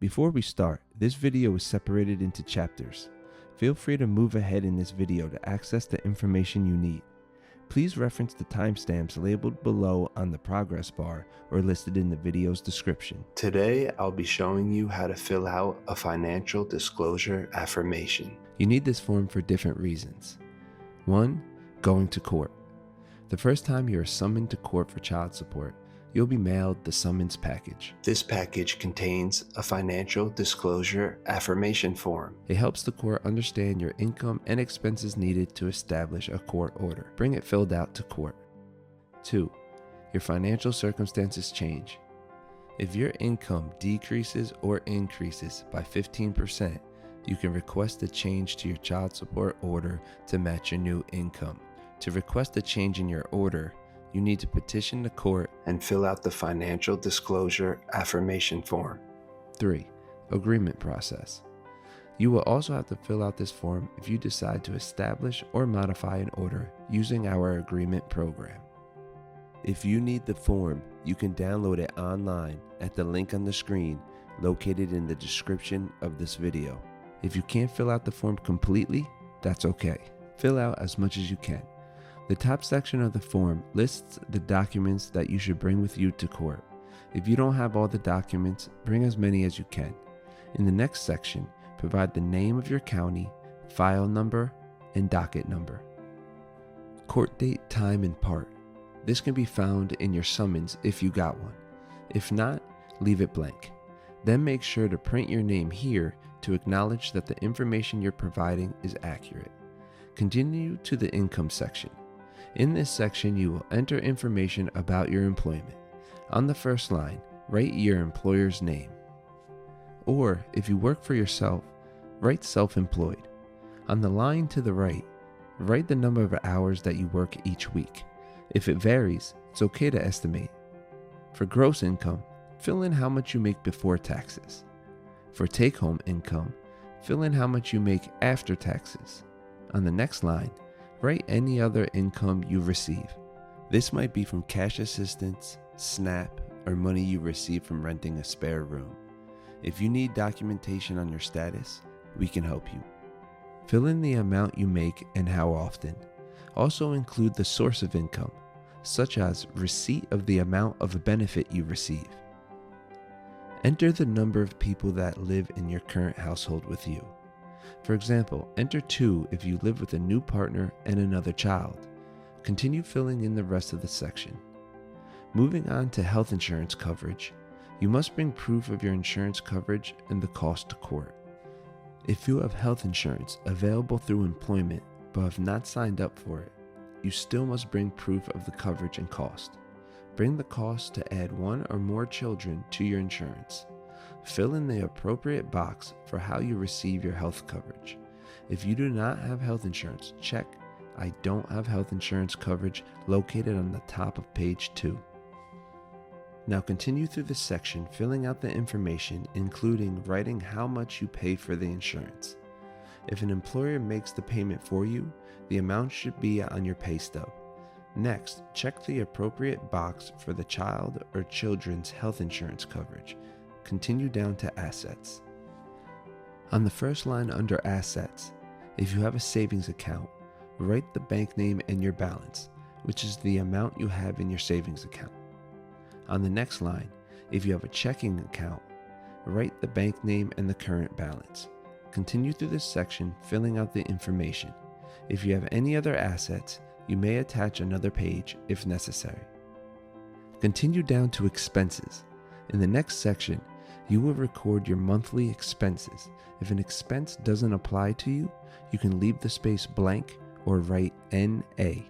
Before we start, this video is separated into chapters. Feel free to move ahead in this video to access the information you need. Please reference the timestamps labeled below on the progress bar or listed in the video's description. Today, I'll be showing you how to fill out a financial disclosure affirmation. You need this form for different reasons. 1. Going to court. The first time you are summoned to court for child support, you'll be mailed the summons package. This package contains a financial disclosure affirmation form. It helps the court understand your income and expenses needed to establish a court order. Bring it filled out to court. 2. Your financial circumstances change. If your income decreases or increases by 15%, you can request a change to your child support order to match your new income. To request a change in your order, you need to petition the court and fill out the financial disclosure affirmation form. 3. Agreement process. You will also have to fill out this form if you decide to establish or modify an order using our agreement program. If you need the form, you can download it online at the link on the screen located in the description of this video. If you can't fill out the form completely, that's okay. Fill out as much as you can. The top section of the form lists the documents that you should bring with you to court. If you don't have all the documents, bring as many as you can. In the next section, provide the name of your county, file number, and docket number. Court date, time, and part. This can be found in your summons if you got one. If not, leave it blank. Then make sure to print your name here to acknowledge that the information you're providing is accurate. Continue to the income section. In this section, you will enter information about your employment. On the first line, write your employer's name. Or, if you work for yourself, write self-employed. On the line to the right, write the number of hours that you work each week. If it varies, it's okay to estimate. For gross income, fill in how much you make before taxes. For take-home income, fill in how much you make after taxes. On the next line, write any other income you receive. This might be from cash assistance, SNAP, or money you receive from renting a spare room. If you need documentation on your status, we can help you. Fill in the amount you make and how often. Also include the source of income, such as receipt of the amount of a benefit you receive. Enter the number of people that live in your current household with you. For example, enter 2 if you live with a new partner and another child. Continue filling in the rest of the section. Moving on to health insurance coverage, you must bring proof of your insurance coverage and the cost to court. If you have health insurance available through employment but have not signed up for it, you still must bring proof of the coverage and cost. Bring the cost to add 1 or more children to your insurance. Fill in the appropriate box for how you receive your health coverage. If you do not have health insurance, check I don't have health insurance coverage located on the top of page 2. Now continue through this section filling out the information, including writing how much you pay for the insurance. If an employer makes the payment for you, the amount should be on your pay stub. Next, check the appropriate box for the child or children's health insurance coverage. Continue down to assets. On the first line under assets, if you have a savings account, write the bank name and your balance, which is the amount you have in your savings account. On the next line, if you have a checking account, write the bank name and the current balance. Continue through this section filling out the information. If you have any other assets, you may attach another page if necessary. Continue down to expenses. In the next section, you will record your monthly expenses. If an expense doesn't apply to you, you can leave the space blank or write NA.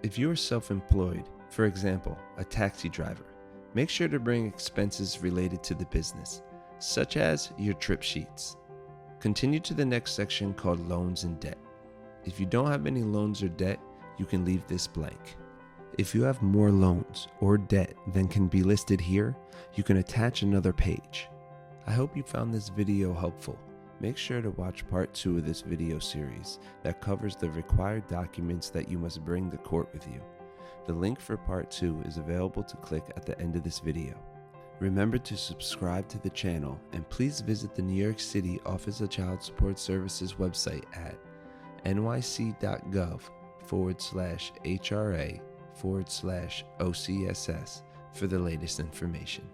If you are self-employed, for example, a taxi driver, make sure to bring expenses related to the business, such as your trip sheets. Continue to the next section called loans and debt. If you don't have any loans or debt, you can leave this blank. If you have more loans or debt than can be listed here, you can attach another page. I hope you found this video helpful. Make sure to watch part 2 of this video series that covers the required documents that you must bring to court with you. The link for part 2 is available to click at the end of this video. Remember to subscribe to the channel, and please visit the New York City Office of Child Support Services website at nyc.gov/HRA/OCSS for the latest information.